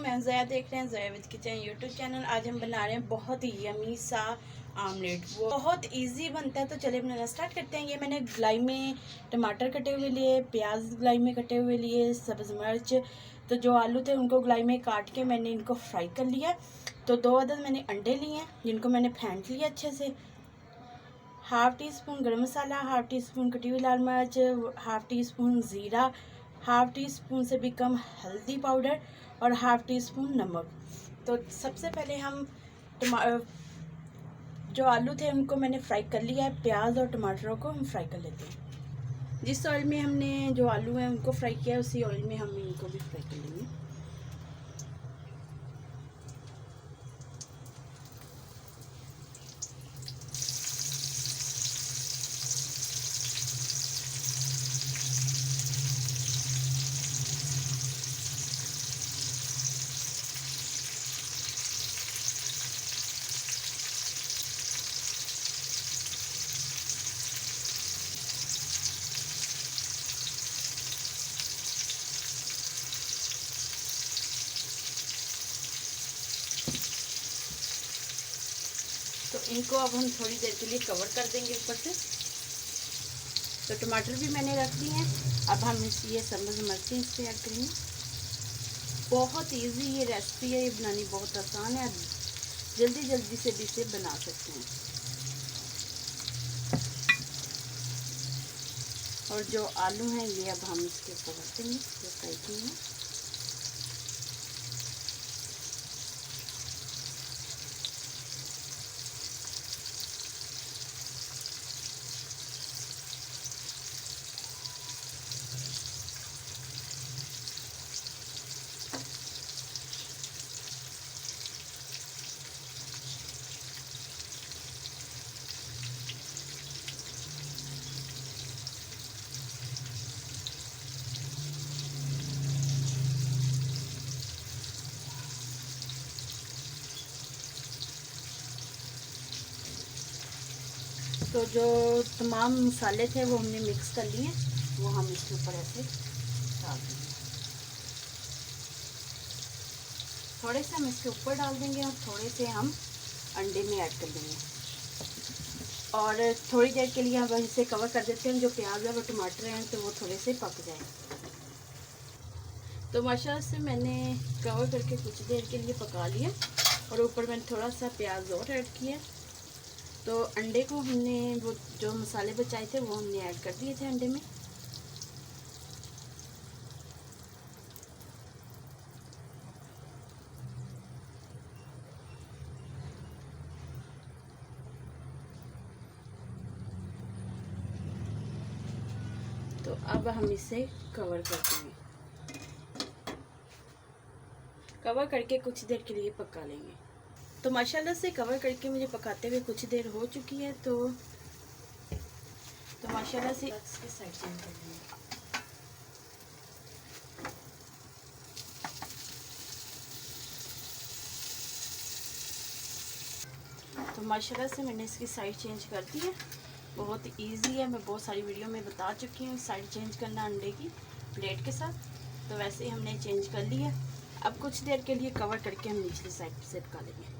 मैं ज़या देख रहे हैं ज़या विद किचन यूट्यूब चैनल। आज हम बना रहे हैं बहुत ही यमी सा आमलेट। वो बहुत इजी बनता है, तो चलिए बनाना स्टार्ट करते हैं। ये मैंने गलाई में टमाटर कटे हुए लिए, प्याज गलाई में कटे हुए लिए, सब्ज़ मिर्च, तो जो आलू थे उनको गलाई में काट के मैंने इनको फ्राई कर लिया। तो 2 अदद मैंने अंडे लिए हैं जिनको मैंने फेंट लिया अच्छे से। हाफ़ टी स्पून गर्म मसाला, हाफ़ टी स्पून कटी हुई लाल मिर्च, हाफ़ टी स्पून ज़ीरा, हाफ़ टी स्पून से भी कम हल्दी पाउडर और हाफ़ टी स्पून नमक। तो सबसे पहले हम जो आलू थे उनको मैंने फ्राई कर लिया है। प्याज और टमाटरों को हम फ्राई कर लेते हैं। जिस ऑयल में हमने जो आलू हैं उनको फ्राई किया है उसी ऑयल में हम इनको भी फ्राई कर लेंगे। तो इनको अब हम थोड़ी देर के लिए कवर कर देंगे ऊपर से। तो टमाटर भी मैंने रख दिए हैं। अब हम ये सब्ज़ मिर्ची इस पर ऐड करेंगे। बहुत इजी ये रेसिपी है, ये बनानी बहुत आसान है, जल्दी जल्दी से भी इसे बना सकते हैं। और जो आलू हैं ये अब हम इसके ऊपर रख देंगे जो फ्राई किए हैं। तो जो तमाम मसाले थे वो हमने मिक्स कर लिए, वो हम इसके ऊपर ऐसे डाल देंगे। थोड़े से हम इसके ऊपर डाल देंगे और थोड़े से हम अंडे में ऐड कर देंगे। और थोड़ी देर के लिए हम इसे कवर कर देते हैं। जो प्याज है वो टमाटर हैं तो वो थोड़े से पक जाए। तो माशाल्लाह से मैंने कवर करके कुछ देर के लिए पका लिया और ऊपर मैंने थोड़ा सा प्याज और ऐड किया। तो अंडे को हमने वो जो मसाले बचाए थे वो हमने ऐड कर दिए थे अंडे में। तो अब हम इसे कवर कर देंगे। कवर करके कुछ देर के लिए पका लेंगे। तो माशाल्लाह से कवर करके मुझे पकाते हुए कुछ देर हो चुकी है। तो माशाल्लाह से इसकी साइड चेंज कर देंगे। तो माशाल्लाह से मैंने इसकी साइड चेंज कर दी है। बहुत इजी है, मैं बहुत सारी वीडियो में बता चुकी हूँ साइड चेंज करना अंडे की प्लेट के साथ। तो वैसे ही हमने चेंज कर ली है। अब कुछ देर के लिए कवर करके हम निचली साइड से पका लेंगे।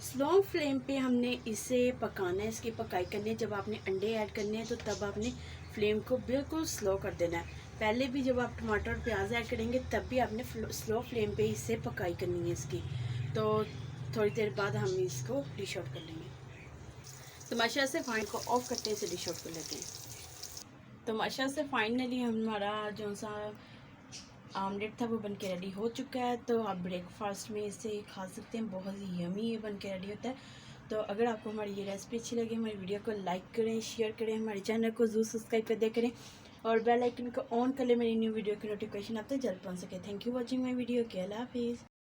स्लो फ्लेम पे हमने इसे पकाना है, इसकी पकाई करनी है। जब आपने अंडे ऐड करने हैं तो तब आपने फ्लेम को बिल्कुल स्लो कर देना है। पहले भी जब आप टमाटर और प्याज ऐड करेंगे तब भी आपने स्लो फ्लेम पे इसे पकाई करनी है इसकी। तो थोड़ी देर बाद हम इसको डिश आउट कर लेंगे। तो माशाल्लाह से फाइन को ऑफ करते हैं, इसे डिश आउट कर लेते हैं। तो माशाल्लाह से फाइनली हमारा जो सा आमलेट था वो बनके रेडी हो चुका है। तो आप ब्रेकफास्ट में इसे खा सकते हैं, बहुत ही यमी ये बनके रेडी होता है। तो अगर आपको हमारी ये रेसिपी अच्छी लगी, हमारी वीडियो को लाइक करें, शेयर करें, हमारे चैनल को ज़रूर सब्सक्राइब कर दिया करें और बेल आइकन को ऑन कर लें, मेरी न्यू वीडियो की नोटिफिकेशन आप तक जल्द पहुँच सके। Thank you watching my video के। अल्लाह हाफिज़।